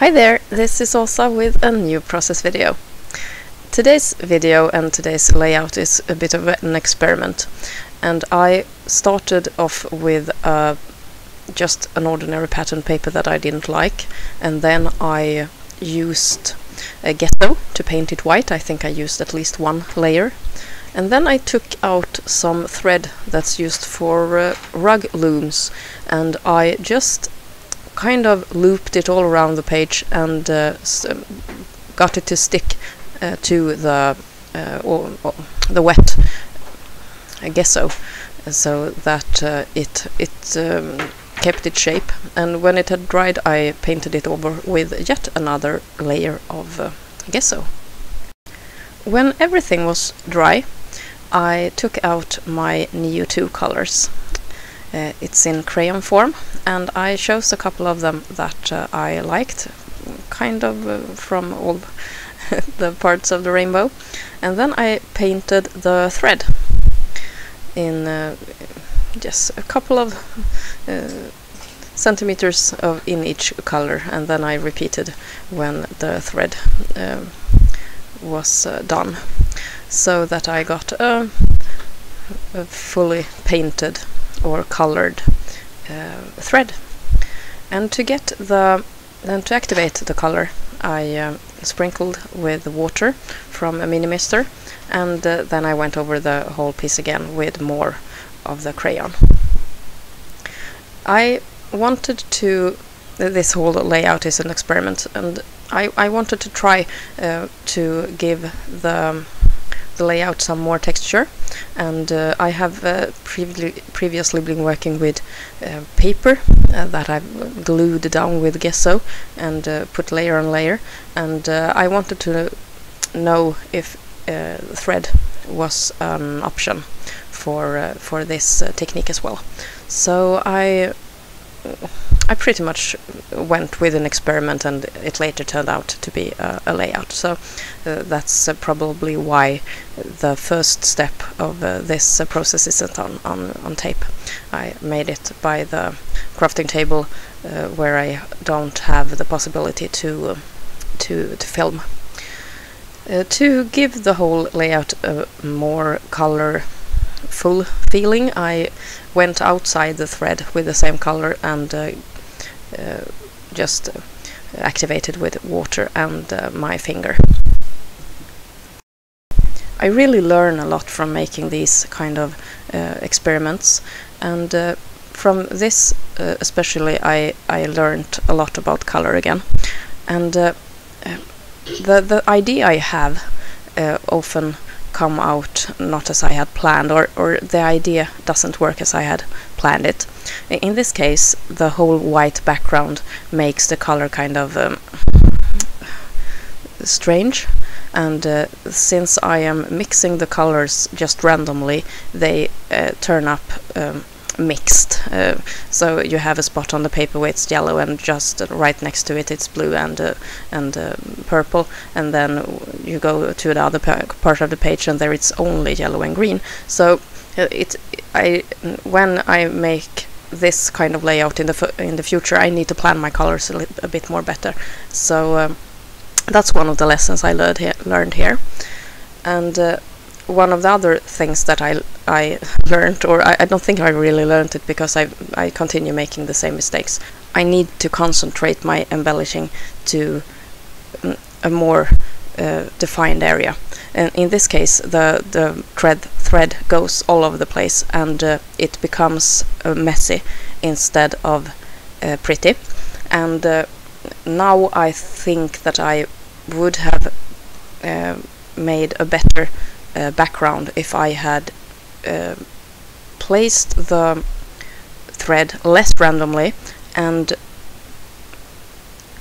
Hi there, this is Åsa with a new process video. Today's video and today's layout is a bit of an experiment, and I started off with just an ordinary pattern paper that I didn't like, and then I used a gesso to paint it white. I think I used at least one layer, and then I took out some thread that's used for rug looms, and I just kind of looped it all around the page and got it to stick to the wet gesso, so that it kept its shape. And when it had dried, I painted it over with yet another layer of gesso. When everything was dry, I took out my Neo 2 colors. It's in crayon form, and I chose a couple of them that I liked, kind of from all the parts of the rainbow, and then I painted the thread in just a couple of centimeters in each color, and then I repeated when the thread was done, so that I got a fully painted or colored thread. And to activate the color, I sprinkled with water from a mini mister, and then I went over the whole piece again with more of the crayon. I wanted to, this whole layout is an experiment, and I wanted to try to give the layout some more texture, and I have previously been working with paper that I've glued down with gesso and put layer on layer, and I wanted to know if thread was an option for this technique as well. So I pretty much went with an experiment, and it later turned out to be a layout. So that's probably why the first step of this process isn't on tape. I made it by the crafting table, where I don't have the possibility to film. To give the whole layout a more colorful feeling, I went outside the thread with the same color and just activated with water and my finger. I really learn a lot from making these kind of experiments, and from this especially I learned a lot about color again, and the idea I have often come out not as I had planned, or the idea doesn't work as I had planned it. In this case, the whole white background makes the color kind of strange, and since I am mixing the colors just randomly, they turn up mixed. So you have a spot on the paper where it's yellow, and just right next to it it's blue and purple, and then you go to the other part of the page and there it's only yellow and green. So when I make this kind of layout in the future, I need to plan my colors a bit more better. So that's one of the lessons I learned here. And one of the other things that I learned, or I don't think I really learned it because I continue making the same mistakes. I need to concentrate my embellishing to a more defined area. And in this case, the thread goes all over the place, and it becomes messy instead of pretty. And now I think that I would have made a better background if I had placed the thread less randomly and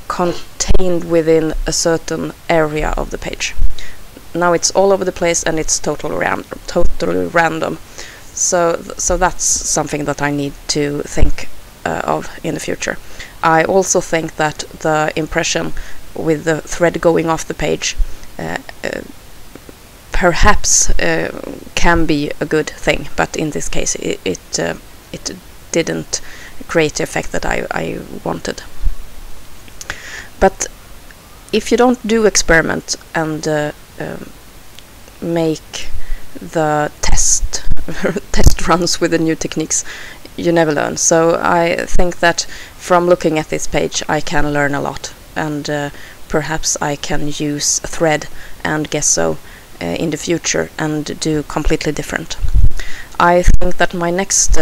contained within a certain area of the page. Now it's all over the place and it's totally random. So that's something that I need to think of in the future. I also think that the impression with the thread going off the page perhaps can be a good thing, but in this case it didn't create the effect that I wanted. But if you don't do experiment and make the test runs with the new techniques, you never learn. So I think that from looking at this page I can learn a lot, and perhaps I can use thread and gesso in the future and do completely different. I think that my next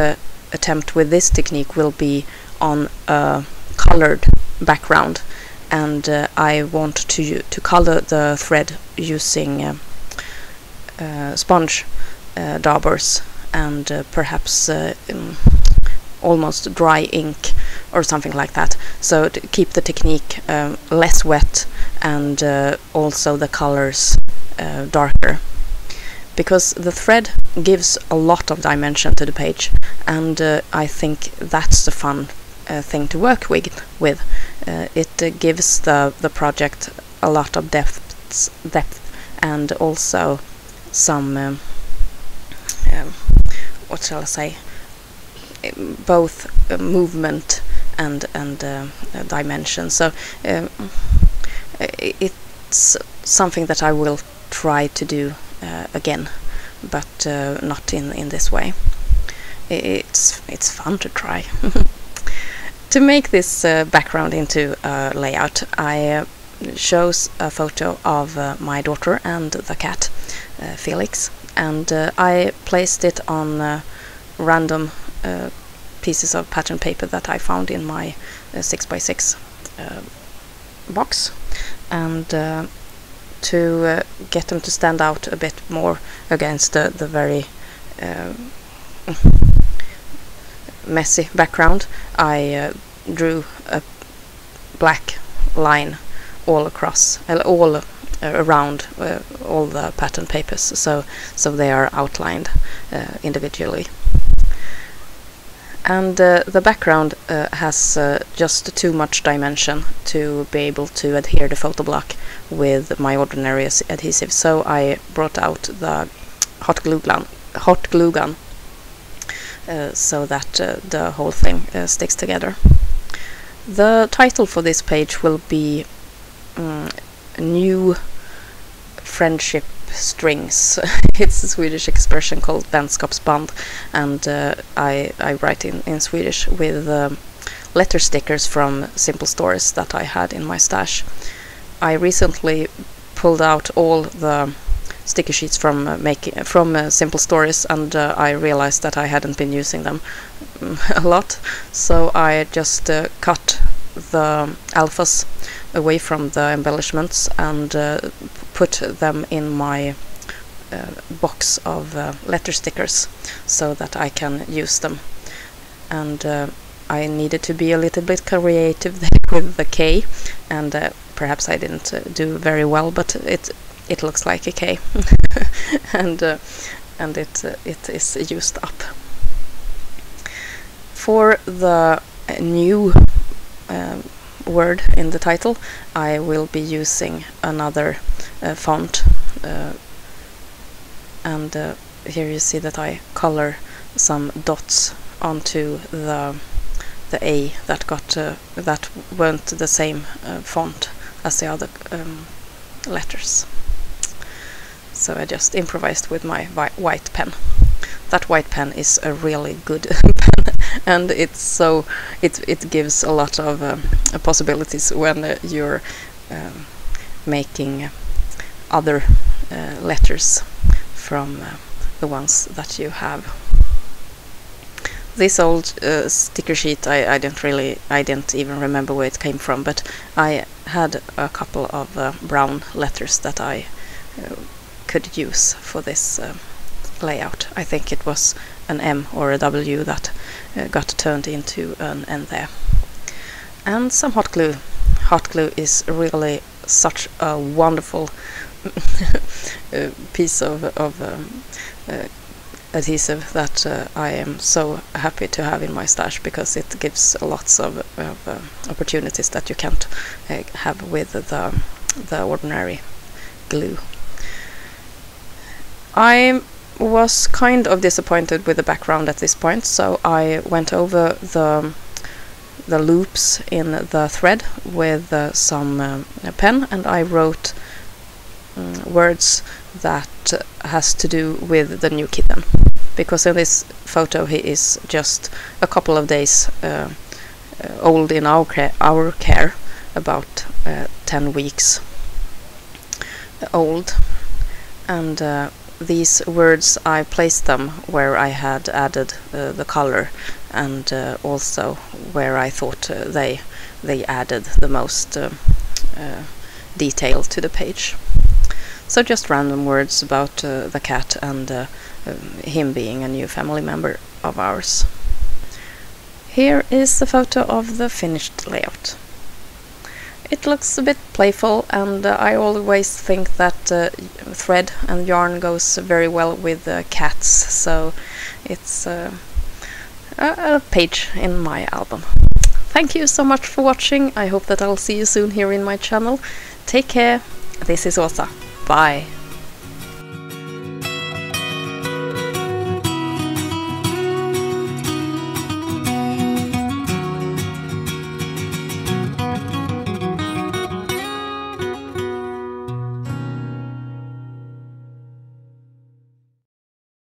attempt with this technique will be on a colored background, and I want to color the thread using sponge daubers and perhaps almost dry ink or something like that, so to keep the technique less wet and also the colors darker, because the thread gives a lot of dimension to the page, and I think that's the fun thing to work with. It gives the project a lot of depth and also some what shall I say, both movement and dimension. So it's something that I will try to do again, but not in this way. It's fun to try. To make this background into a layout, I chose a photo of my daughter and the cat, Felix, and I placed it on random pieces of pattern paper that I found in my 6x6 box, and to get them to stand out a bit more against the very messy background, I drew a black line all across, all around all the pattern papers, so they are outlined individually. And the background has just too much dimension to be able to adhere the photo block with my ordinary adhesive, so I brought out the hot glue gun so that the whole thing sticks together. The title for this page will be New Friendship Strings. It's a Swedish expression called vänskapsband, and I write in Swedish with letter stickers from Simple Stories that I had in my stash. I recently pulled out all the sticker sheets from Simple Stories, and I realized that I hadn't been using them a lot, so I just cut the alphas away from the embellishments and put them in my box of letter stickers so that I can use them. And I needed to be a little bit creative there with the K, and perhaps I didn't do very well, but it looks like a K. and it is used up. For the new word in the title, I will be using another font, and here you see that I color some dots onto the A that that weren't the same font as the other letters. So I just improvised with my white pen. That white pen is a really good pen, and it gives a lot of possibilities when you're making other letters from the ones that you have. This old sticker sheet, I didn't even remember where it came from, but I had a couple of brown letters that I could use for this layout. I think it was an M or a W that got turned into an N there. And some hot glue. Hot glue is really such a wonderful piece of adhesive that I am so happy to have in my stash, because it gives lots of opportunities that you can't have with the ordinary glue. I was kind of disappointed with the background at this point, so I went over the the loops in the thread with some pen, and I wrote words that has to do with the new kitten, because in this photo he is just a couple of days old in our care, about 10 weeks old, and these words I placed them where I had added the color, and also where I thought they added the most detail to the page. So just random words about the cat and him being a new family member of ours. Here is the photo of the finished layout. It looks a bit playful, and I always think that thread and yarn goes very well with cats, so it's a page in my album. Thank you so much for watching. I hope that I'll see you soon here in my channel. Take care. This is Åsa. Bye.